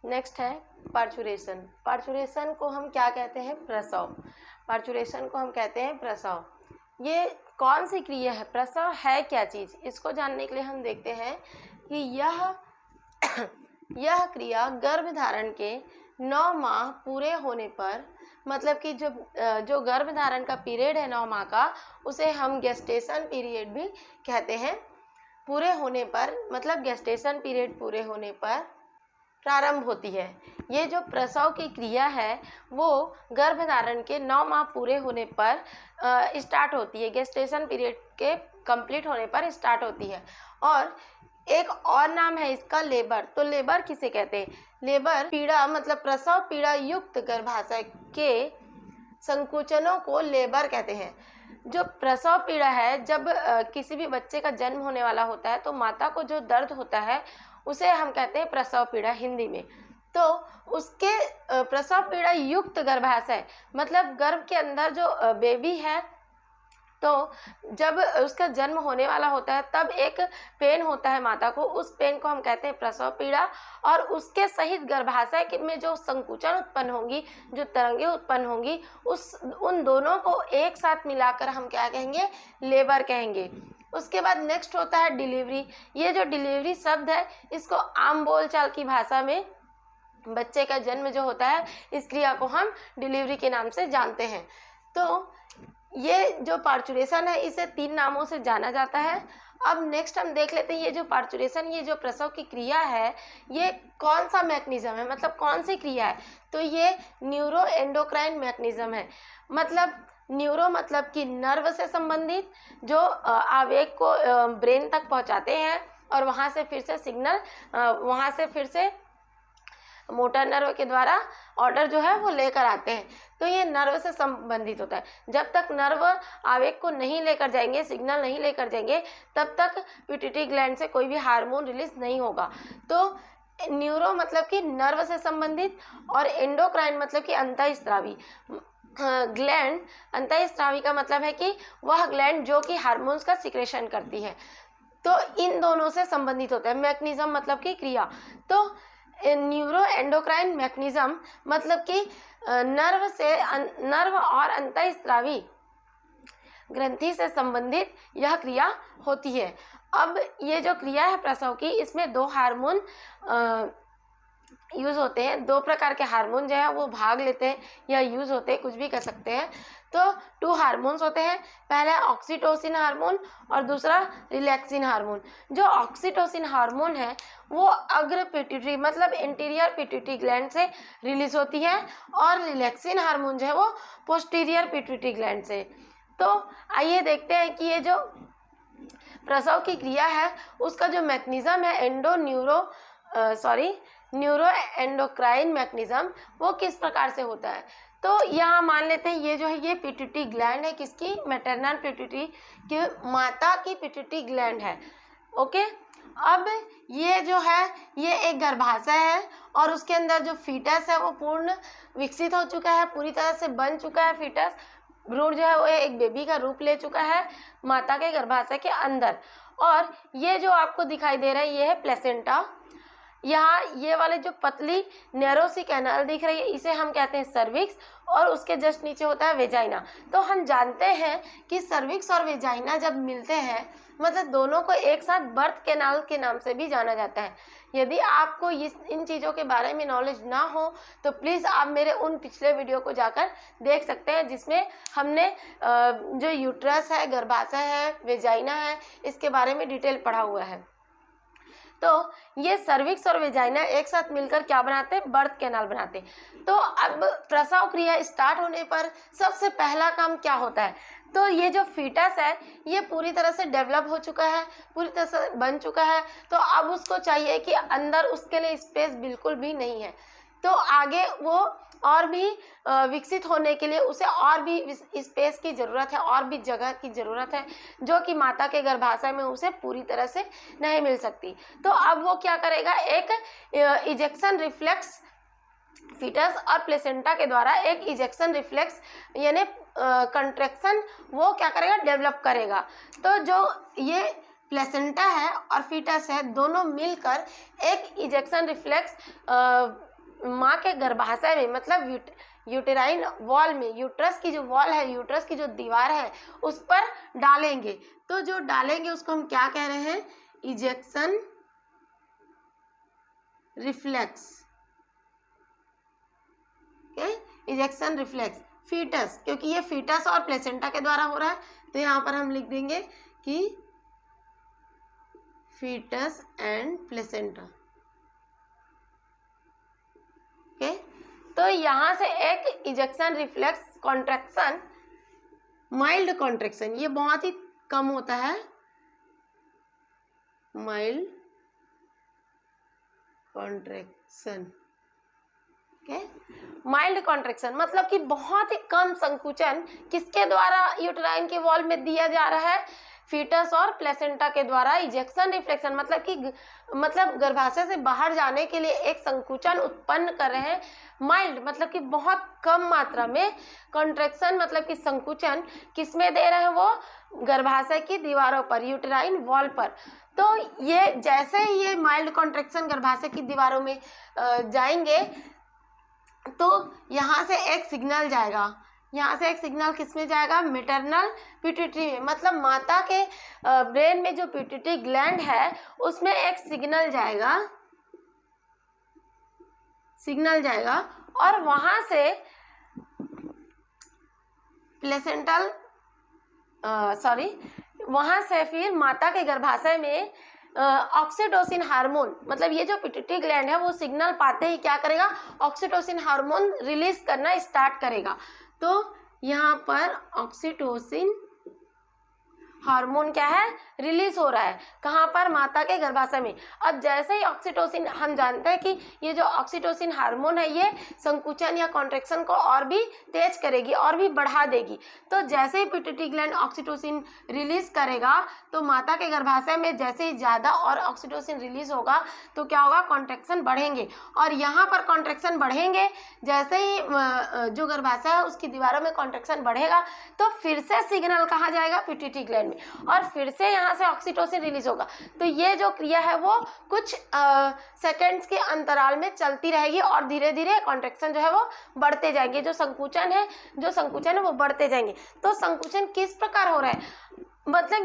Next है parturition. Parturition को हम क्या कहते हैं? प्रसव। पार्चुरेशन को हम कहते हैं प्रसव। ये कौन सी क्रिया है? प्रसव है क्या चीज़? इसको जानने के लिए हम देखते हैं कि यह क्रिया गर्भधारण के 9 माह पूरे होने पर, मतलब कि जो गर्भधारण का पीरियड है 9 माह का, उसे हम गेस्टेशन पीरियड भी कहते हैं। पूरे होने पर, मतलब गेस्टेशन पीरियड पूरे होने पर प्रारंभ होती है। ये जो प्रसव की क्रिया है वो गर्भधारण के 9 माह पूरे होने पर स्टार्ट होती है। गेस्टेशन पीरियड के कंप्लीट होने पर स्टार्ट होती है। और एक और नाम है इसका लेबर। तो लेबर किसे कहते हैं? लेबर पीड़ा, मतलब प्रसव पीड़ा युक्त गर्भाशय के संकुचनों को लेबर कहते हैं। जो प्रसव पीड़ा है, जब किसी भी बच्चे का जन्म होने वाला होता है तो माता को जो दर्द होता है उसे हम कहते हैं प्रसव पीड़ा हिंदी में। तो उसके प्रसव पीड़ा युक्त गर्भाशय, मतलब गर्भ के अंदर जो बेबी है, तो जब उसका जन्म होने वाला होता है तब एक पेन होता है माता को, उस पेन को हम कहते हैं प्रसव पीड़ा। और उसके सहित गर्भाशय में जो संकुचन उत्पन्न होंगी, जो तरंगें उत्पन्न होंगी, उन दोनों को एक साथ मिलाकर हम क्या कहेंगे? लेबर कहेंगे। उसके बाद नेक्स्ट होता है डिलीवरी। ये जो डिलीवरी शब्द है, इसको आम बोलचाल की भाषा में बच्चे का जन्म जो होता है, इस क्रिया को हम डिलीवरी के नाम से जानते हैं। तो ये जो पार्चुरेशन है इसे 3 नामों से जाना जाता है। अब नेक्स्ट हम देख लेते हैं ये जो पार्चुरेशन, ये जो प्रसव की क्रिया है, ये कौन सा मैकेनिज्म है, मतलब कौन सी क्रिया है? तो ये न्यूरो एंडोक्राइन मैकेनिज्म है। मतलब न्यूरो मतलब कि नर्व से संबंधित, जो आवेग को ब्रेन तक पहुंचाते हैं और वहां से फिर से मोटर नर्व के द्वारा ऑर्डर जो है वो लेकर आते हैं। तो ये नर्व से संबंधित होता है। जब तक नर्व आवेग को नहीं लेकर जाएंगे, सिग्नल नहीं लेकर जाएंगे, तब तक पिट्यूटरी ग्लैंड से कोई भी हार्मोन रिलीज नहीं होगा। तो न्यूरो मतलब कि नर्व से संबंधित, और एंडोक्राइन मतलब कि अंतःस्रावी ग्लैंड। अंतःस्रावी का मतलब है कि वह ग्लैंड जो कि हार्मोन्स का सिक्रेशन करती है। तो इन दोनों से संबंधित होता है। मैकेनिज्म मतलब कि क्रिया। तो न्यूरो एंडोक्राइन मैकेनिज्म मतलब कि नर्व और अंतःस्रावी ग्रंथि से संबंधित यह क्रिया होती है। अब ये जो क्रिया है प्रसव की, इसमें 2 हार्मोन यूज़ होते हैं। 2 प्रकार के हार्मोन जो है वो भाग लेते हैं या यूज़ होते हैं, कुछ भी कर सकते हैं। तो 2 हार्मोन्स होते हैं। पहला ऑक्सीटोसिन हार्मोन और दूसरा रिलैक्सिन हार्मोन। जो ऑक्सीटोसिन हार्मोन है वो अग्र पिट्यूटरी मतलब इंटीरियर पिट्यूटरी ग्लैंड से रिलीज होती है, और रिलैक्सिन हार्मोन जो है वो पोस्टीरियर पिट्यूटरी ग्लैंड से। तो आइए देखते हैं कि ये जो प्रसव की क्रिया है उसका जो मैकेनिज्म है न्यूरो एंडोक्राइन मैकेनिज्म, वो किस प्रकार से होता है। तो यहाँ मान लेते हैं ये जो है ये पिट्यूटरी ग्लैंड है, किसकी? मैटरनल पिट्यूटरी की, माता की पिट्यूटरी ग्लैंड है। ओके। अब ये जो है ये एक गर्भाशय है और उसके अंदर जो फीटस है वो पूर्ण विकसित हो चुका है, पूरी तरह से बन चुका है। फीटस भ्रूण जो है वो एक बेबी का रूप ले चुका है माता के गर्भाशय के अंदर। और ये जो आपको दिखाई दे रहा है ये है प्लेसेंटा। यहाँ ये वाले जो पतली नैरो सी कैनाल दिख रही है इसे हम कहते हैं सर्विक्स, और उसके जस्ट नीचे होता है वेजाइना। तो हम जानते हैं कि सर्विक्स और वेजाइना जब मिलते हैं, मतलब दोनों को एक साथ बर्थ कैनाल के नाम से भी जाना जाता है। यदि आपको इन चीज़ों के बारे में नॉलेज ना हो तो प्लीज़ आप मेरे उन पिछले वीडियो को जाकर देख सकते हैं, जिसमें हमने जो यूट्रस है, गर्भाशय है, वेजाइना है, इसके बारे में डिटेल पढ़ा हुआ है। तो ये सर्विक्स और वेजाइना एक साथ मिलकर क्या बनाते हैं? बर्थ कैनाल बनाते हैं। तो अब प्रसव क्रिया स्टार्ट होने पर सबसे पहला काम क्या होता है? तो ये जो फीटस है ये पूरी तरह से डेवलप हो चुका है, पूरी तरह से बन चुका है। तो अब उसको चाहिए कि अंदर उसके लिए स्पेस बिल्कुल भी नहीं है। तो आगे वो और भी विकसित होने के लिए उसे और भी स्पेस की ज़रूरत है, और भी जगह की ज़रूरत है, जो कि माता के गर्भाशय में उसे पूरी तरह से नहीं मिल सकती। तो अब वो क्या करेगा? एक इजेक्शन रिफ्लेक्स फीटस और प्लेसेंटा के द्वारा एक इजेक्शन रिफ्लेक्स यानी कंट्रैक्शन वो क्या करेगा? डेवलप करेगा। तो जो ये प्लेसेंटा है और फीटस है दोनों मिलकर एक इजेक्शन रिफ्लेक्स माँ के गर्भाशय में मतलब यूटेराइन वॉल में, यूट्रस की जो वॉल है, यूट्रस की जो दीवार है उस पर डालेंगे। तो जो डालेंगे उसको हम क्या कह रहे हैं? Ejection reflex. Ejection reflex. Foetus, क्योंकि ये फीटस और प्लेसेंटा के द्वारा हो रहा है तो यहाँ पर हम लिख देंगे कि फीटस एंड प्लेसेंटा। ओके, तो यहाँ से एक ejection reflex contraction, mild contraction, ये बहुत ही कम होता है, माइल्ड कॉन्ट्रैक्शन। माइल्ड कॉन्ट्रैक्शन मतलब कि बहुत ही कम संकुचन किसके द्वारा यूटेराइन के वॉल में दिया जा रहा है? फीटस और प्लेसेंटा के द्वारा। इजेक्शन रिफ्लेक्शन मतलब कि गर्भाशय से बाहर जाने के लिए एक संकुचन उत्पन्न कर रहे हैं। माइल्ड मतलब कि बहुत कम मात्रा में। कॉन्ट्रैक्शन मतलब कि संकुचन किसमें दे रहे हैं? वो गर्भाशय की दीवारों पर, यूटेराइन वॉल पर। तो ये जैसे ही ये माइल्ड कॉन्ट्रैक्शन गर्भाशय की दीवारों में जाएंगे तो यहाँ से एक सिग्नल जाएगा। यहाँ से एक सिग्नल किस में जाएगा? मैटरनल पिट्यूटरी में, मतलब माता के ब्रेन में जो पिट्यूटरी ग्लैंड है उसमें एक सिग्नल जाएगा और वहाँ से प्लेसेंटल वहाँ से फिर माता के गर्भाशय में ऑक्सीटोसिन हार्मोन, मतलब ये जो पिट्यूटरी ग्लैंड है वो सिग्नल पाते ही क्या करेगा? ऑक्सीटोसिन हार्मोन रिलीज करना स्टार्ट करेगा। तो यहाँ पर ऑक्सीटोसिन हार्मोन क्या है? रिलीज हो रहा है। कहाँ पर? माता के गर्भाशय में। अब जैसे ही ऑक्सीटोसिन, हम जानते हैं कि ये जो ऑक्सीटोसिन हार्मोन है ये संकुचन या कॉन्ट्रैक्शन को और भी तेज करेगी और भी बढ़ा देगी। तो जैसे ही पिट्यूटरी ग्लैंड ऑक्सीटोसिन रिलीज करेगा तो माता के गर्भाशय में जैसे ही ज़्यादा और ऑक्सीटोसिन रिलीज होगा तो क्या होगा? कॉन्ट्रैक्शन बढ़ेंगे। और यहाँ पर कॉन्ट्रैक्शन बढ़ेंगे, जैसे ही जो गर्भाशय है उसकी दीवारों में कॉन्ट्रैक्शन बढ़ेगा तो फिर से सिग्नल कहाँ जाएगा? पिट्यूटरी ग्लैंड में, और फिर से यहाँ से ऑक्सीटोसिन रिलीज होगा। तो ये जो क्रिया है वो कुछ सेकंड्स के अंतराल में चलती रहेगी और धीरे धीरे कॉन्ट्रैक्शन जो है वो बढ़ते जाएंगे, जो संकुचन है वो बढ़ते जाएंगे। तो संकुचन किस प्रकार हो रहा है? मतलब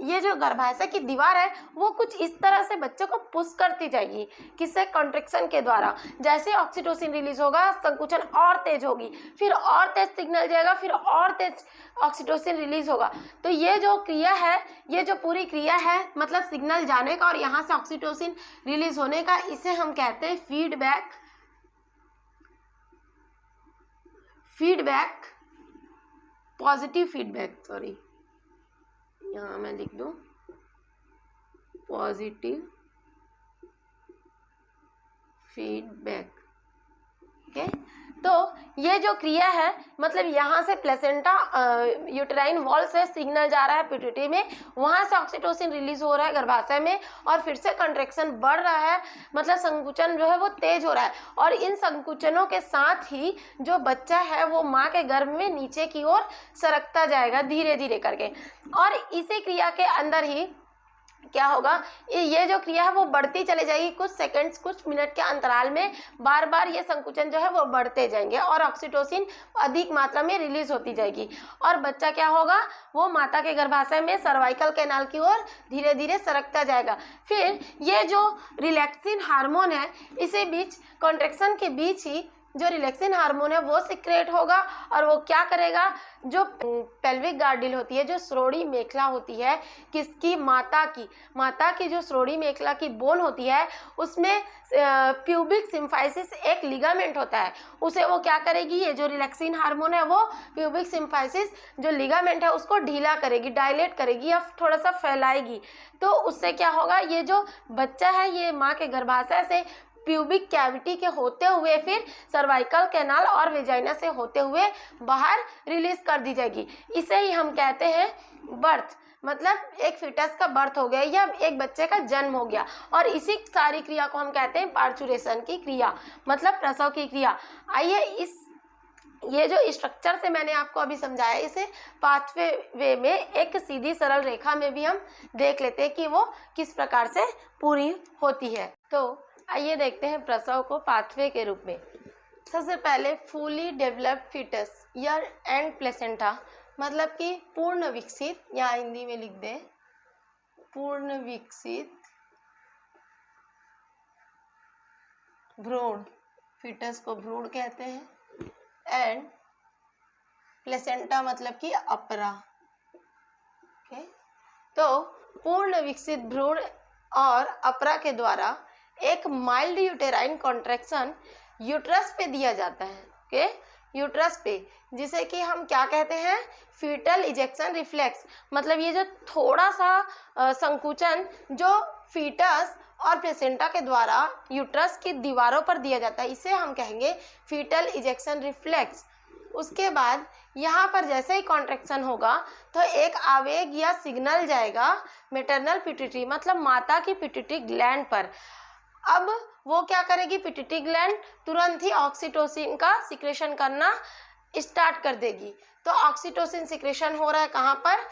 ये जो गर्भाशय की दीवार है वो कुछ इस तरह से बच्चे को पुश करती जाएगी, किससे? कॉन्ट्रैक्शन के द्वारा। जैसे ऑक्सीटोसिन रिलीज होगा संकुचन और तेज होगी, फिर और तेज सिग्नल जाएगा, फिर और तेज ऑक्सीटोसिन रिलीज होगा। तो ये जो क्रिया है, ये जो पूरी क्रिया है मतलब सिग्नल जाने का और यहाँ से ऑक्सीटोसिन रिलीज होने का, इसे हम कहते हैं फीडबैक, पॉजिटिव फीडबैक, यहाँ मैं लिख दूं पॉजिटिव फीडबैक। ओके, तो ये जो क्रिया है मतलब यहाँ से प्लेसेंटा यूटेराइन वॉल से सिग्नल जा रहा है पिट्यूटरी में, वहाँ से ऑक्सीटोसिन रिलीज हो रहा है गर्भाशय में और फिर से कंट्रैक्शन बढ़ रहा है, मतलब संकुचन जो है वो तेज हो रहा है। और इन संकुचनों के साथ ही जो बच्चा है वो माँ के गर्भ में नीचे की ओर सरकता जाएगा धीरे धीरे करके। और इसी क्रिया के अंदर ही क्या होगा? ये जो क्रिया है वो बढ़ती चली जाएगी, कुछ सेकंड्स, कुछ मिनट के अंतराल में बार बार ये संकुचन जो है वो बढ़ते जाएंगे और ऑक्सीटोसिन अधिक मात्रा में रिलीज होती जाएगी और बच्चा क्या होगा? वो माता के गर्भाशय में सर्वाइकल कैनाल की ओर धीरे धीरे सरकता जाएगा। फिर ये जो रिलैक्सिन हार्मोन है, इसी बीच कॉन्ट्रैक्शन के बीच ही जो रिलैक्सिन हार्मोन है वो सिक्रेट होगा और वो क्या करेगा? जो पेल्विक गार्डिल होती है, जो श्रोणि मेखला होती है किसकी? माता की जो श्रोणि मेखला की बोन होती है उसमें प्यूबिक सिम्फाइसिस एक लिगामेंट होता है, उसे वो क्या करेगी? ये जो रिलैक्सिन हार्मोन है वो प्यूबिक सिम्फाइसिस जो लिगामेंट है उसको ढीला करेगी, डायलेट करेगी या थोड़ा सा फैलाएगी। तो उससे क्या होगा? ये जो बच्चा है ये माँ के गर्भाशय से प्यूबिक कैविटी के होते हुए फिर सर्वाइकल कैनाल और वेजाइना से होते हुए बाहर रिलीज कर दी जाएगी। इसे ही हम कहते हैं बर्थ, मतलब एक फीटस का बर्थ हो गया या एक बच्चे का जन्म हो गया। और इसी सारी क्रिया को हम कहते हैं पार्चुरेशन की क्रिया, मतलब प्रसव की क्रिया। आइए ये जो स्ट्रक्चर से मैंने आपको अभी समझाया, इसे पाथवे वे में एक सीधी सरल रेखा में भी हम देख लेते हैं कि वो किस प्रकार से पूरी होती है। तो आइए देखते हैं प्रसव को पाथवे के रूप में। सबसे पहले फुली डेवलप्ड फीटस या एंड प्लेसेंटा, मतलब कि पूर्ण विकसित, या हिंदी में लिख दें पूर्ण विकसित भ्रूण, फीटस को भ्रूण कहते हैं, एंड प्लेसेंटा मतलब कि अपरा। ओके, तो पूर्ण विकसित भ्रूण और अपरा के द्वारा एक माइल्ड यूटेराइन कॉन्ट्रैक्शन यूट्रस पे दिया जाता है। ओके, यूट्रस पे, जिसे कि हम क्या कहते हैं, फीटल इजेक्शन रिफ्लेक्स, मतलब ये जो थोड़ा सा संकुचन जो फीटस और प्लेसेंटा के द्वारा यूट्रस की दीवारों पर दिया जाता है, इसे हम कहेंगे फीटल इजेक्शन रिफ्लेक्स। उसके बाद यहाँ पर जैसे ही कॉन्ट्रैक्शन होगा तो एक आवेग या सिग्नल जाएगा मैटरनल पिट्यूटरी, मतलब माता की पिट्यूटरी ग्लैंड पर। अब वो क्या करेगी, पिट्यूटरी ग्लैंड तुरंत ही ऑक्सीटोसिन का सिक्रेशन करना स्टार्ट कर देगी। तो ऑक्सीटोसिन सिक्रेशन हो रहा है कहाँ पर,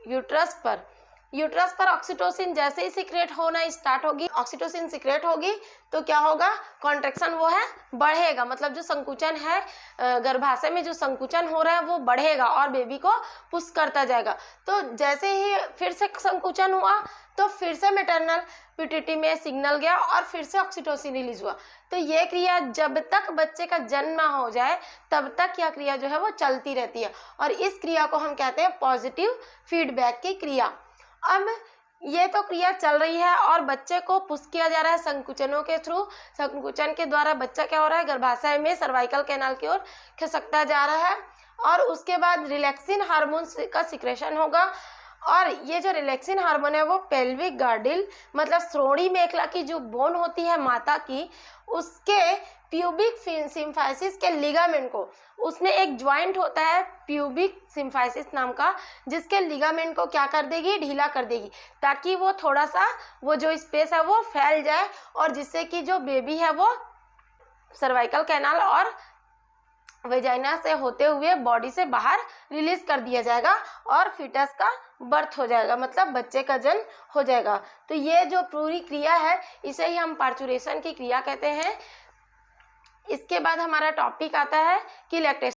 यूट्रस पर। यूट्रस पर ऑक्सीटोसिन जैसे ही सिक्रेट होना स्टार्ट होगी, ऑक्सीटोसिन सिक्रेट होगी तो क्या होगा, कॉन्ट्रैक्शन वो है बढ़ेगा, मतलब जो संकुचन है गर्भाशय में जो संकुचन हो रहा है वो बढ़ेगा और बेबी को पुश करता जाएगा। तो जैसे ही फिर से संकुचन हुआ तो फिर से मैटरनल पिट्यूटरी में सिग्नल गया और फिर से ऑक्सीटोसिन रिलीज हुआ। तो ये क्रिया जब तक बच्चे का जन्म ना हो जाए तब तक यह क्रिया जो है वो चलती रहती है, और इस क्रिया को हम कहते हैं पॉजिटिव फीडबैक की क्रिया। अब ये तो क्रिया चल रही है और बच्चे को पुश किया जा रहा है संकुचनों के थ्रू। संकुचन के द्वारा बच्चा क्या हो रहा है, गर्भाशय में सर्वाइकल कैनाल की ओर खिसकता जा रहा है, और उसके बाद रिलैक्सिन हार्मोन का सिक्रेशन होगा। और ये जो रिलैक्सिन हार्मोन है वो पेल्विक गार्डिल, मतलब श्रोणि मेखला की जो बोन होती है माता की, उसके प्यूबिक सिम्फाइसिस के लिगामेंट को, उसमें एक ज्वाइंट होता है प्यूबिक सिम्फाइसिस नाम का, जिसके लिगामेंट को क्या कर देगी, ढीला कर देगी, ताकि वो थोड़ा सा वो जो स्पेस है वो फैल जाए, और जिससे कि जो बेबी है वो सर्वाइकल कैनाल और वेजाइना से होते हुए बॉडी से बाहर रिलीज कर दिया जाएगा और फीटस का बर्थ हो जाएगा, मतलब बच्चे का जन्म हो जाएगा। तो ये जो पूरी क्रिया है इसे ही हम पार्चुरेशन की क्रिया कहते हैं। इसके बाद हमारा टॉपिक आता है कि लैक्टेशन